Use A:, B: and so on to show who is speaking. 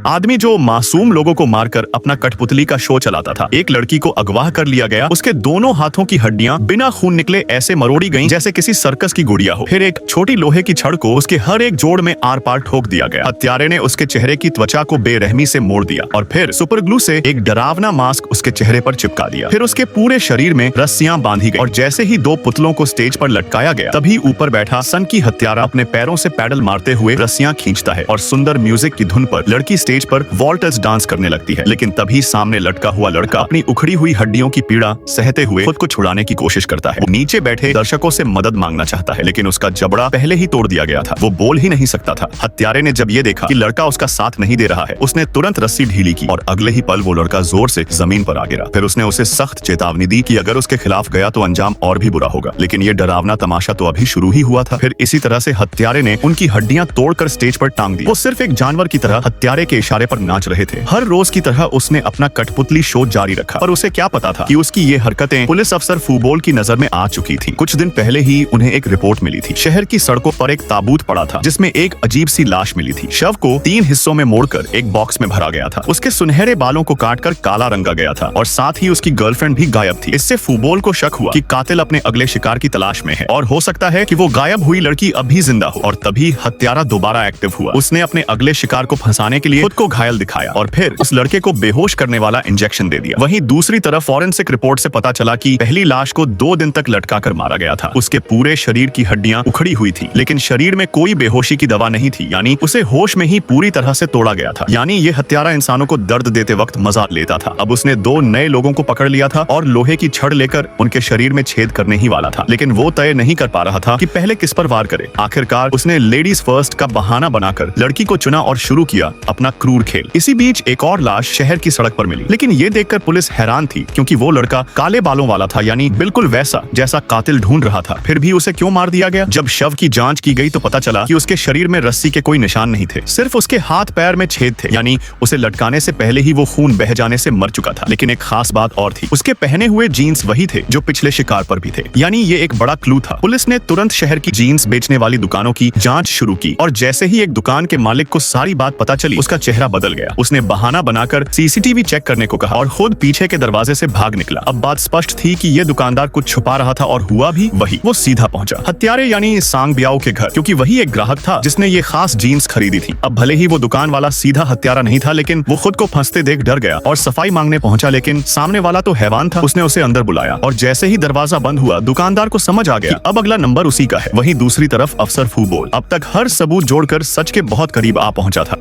A: आदमी जो मासूम लोगों को मारकर अपना कठपुतली का शो चलाता था। एक लड़की को अगवा कर लिया गया, उसके दोनों हाथों की हड्डियां बिना खून निकले ऐसे मरोड़ी गईं जैसे किसी सर्कस की गुड़िया हो। फिर एक छोटी लोहे की छड़ को उसके हर एक जोड़ में आर पार ठोक दिया गया। हत्यारे ने उसके चेहरे की त्वचा को बेरहमी से मोड़ दिया और फिर सुपर ग्लू से एक डरावना मास्क उसके चेहरे पर चिपका दिया। फिर उसके पूरे शरीर में रस्सियां बांधी गई और जैसे ही दो पुतलों को स्टेज पर लटकाया गया, तभी ऊपर बैठा सन की हत्यारा अपने पैरों से पैडल मारते हुए रस्सियां खींचता है और सुंदर म्यूजिक की धुन पर लड़की स्टेज पर वॉल्टर्स डांस करने लगती है। लेकिन तभी सामने लटका हुआ लड़का अपनी उखड़ी हुई हड्डियों की पीड़ा सहते हुए खुद को छुड़ाने की कोशिश करता है। नीचे बैठे दर्शकों से मदद मांगना चाहता है, लेकिन उसका जबड़ा पहले ही तोड़ दिया गया था, वो बोल ही नहीं सकता था। हत्यारे ने जब ये देखा कि लड़का उसका साथ नहीं दे रहा है, उसने तुरंत रस्सी ढीली की और अगले ही पल वो लड़का जोर से जमीन पर आ गिरा। फिर उसने उसे सख्त चेतावनी दी कि अगर उसके खिलाफ गया तो अंजाम और भी बुरा होगा। लेकिन ये डरावना तमाशा तो अभी शुरू ही हुआ था। फिर इसी तरह से हत्यारे ने उनकी हड्डियां तोड़कर स्टेज पर टांग दी। वो सिर्फ एक जानवर की तरह हत्यारे के इशारे पर नाच रहे थे। हर रोज की तरह उसने अपना कठपुतली शो जारी रखा, पर उसे क्या पता था कि उसकी ये हरकतें पुलिस अफसर फूबोल की नजर में आ चुकी थी। कुछ दिन पहले ही उन्हें एक रिपोर्ट मिली थी। शहर की सड़कों पर एक ताबूत पड़ा था जिसमें एक अजीब सी लाश मिली थी। शव को 3 हिस्सों में मोड़कर एक बॉक्स में भरा गया था। उसके सुनहरे बालों को काटकर काला रंगा गया था और साथ ही उसकी गर्लफ्रेंड भी गायब थी। इससे फूबोल को शक हुआ कि कातिल अपने अगले शिकार की तलाश में है और हो सकता है कि वो गायब हुई लड़की अभी जिंदा हो। और तभी हत्यारा दोबारा एक्टिव हुआ। उसने अपने अगले शिकार को फंसाने के लिए खुद को घायल दिखाया और फिर उस लड़के को बेहोश करने वाला इंजेक्शन दे दिया। वहीं दूसरी तरफ फॉरेंसिक रिपोर्ट से पता चला कि पहली लाश को 2 दिन तक लटका कर मारा गया था। उसके पूरे शरीर की हड्डियां उखड़ी हुई थी, लेकिन शरीर में कोई बेहोशी की दवा नहीं थी, यानी उसे होश में ही पूरी तरह से तोड़ा गया था। यानी ये हत्यारा इंसानों को दर्द देते वक्त मजा लेता था। अब उसने 2 नए लोगों को पकड़ लिया था और लोहे की छड़ लेकर उनके शरीर में छेद करने ही वाला था, लेकिन वो तय नहीं कर पा रहा था कि पहले किस पर वार करे। आखिरकार उसने लेडीज फर्स्ट का बहाना बनाकर लड़की को चुना और शुरू किया अपना क्रूर खेल। इसी बीच एक और लाश शहर की सड़क पर मिली, लेकिन ये देखकर पुलिस हैरान थी क्योंकि वो लड़का काले बालों वाला था, यानी बिल्कुल वैसा जैसा कातिल ढूंढ रहा था। फिर भी उसे क्यों मार दिया गया? जब शव की जांच की गई तो पता चला कि उसके शरीर में रस्सी के कोई निशान नहीं थे, सिर्फ उसके हाथ पैर में छेद थे, यानी उसे लटकाने से पहले ही वो खून बह जाने से मर चुका था। लेकिन एक खास बात और थी, उसके पहने हुए जीन्स वही थे जो पिछले शिकार पर भी थे, यानी ये एक बड़ा क्लू था। पुलिस ने तुरंत शहर की जीन्स बेचने वाली दुकानों की जांच शुरू की और जैसे ही एक दुकान के मालिक को सारी बात पता चली, उसका चेहरा बदल गया। उसने बहाना बनाकर सीसीटीवी चेक करने को कहा और खुद पीछे के दरवाजे से भाग निकला। अब बात स्पष्ट थी कि ये दुकानदार कुछ छुपा रहा था और हुआ भी वही। वो सीधा पहुंचा हत्यारे यानी सांग ब्याओ के घर, क्योंकि वही एक ग्राहक था जिसने ये खास जीन्स खरीदी थी। अब भले ही वो दुकान वाला सीधा हत्यारा नहीं था, लेकिन वो खुद को फंसते देख डर गया और सफाई मांगने पहुंचा, लेकिन सामने वाला तो हैवान था। उसने उसे अंदर बुलाया और जैसे ही दरवाजा बंद हुआ, दुकानदार को समझ आ गया कि अब अगला नंबर उसी का है। वहीं दूसरी तरफ अफसर फूबोल अब तक हर सबूत जोड़कर सच के बहुत करीब आ पहुंचा था।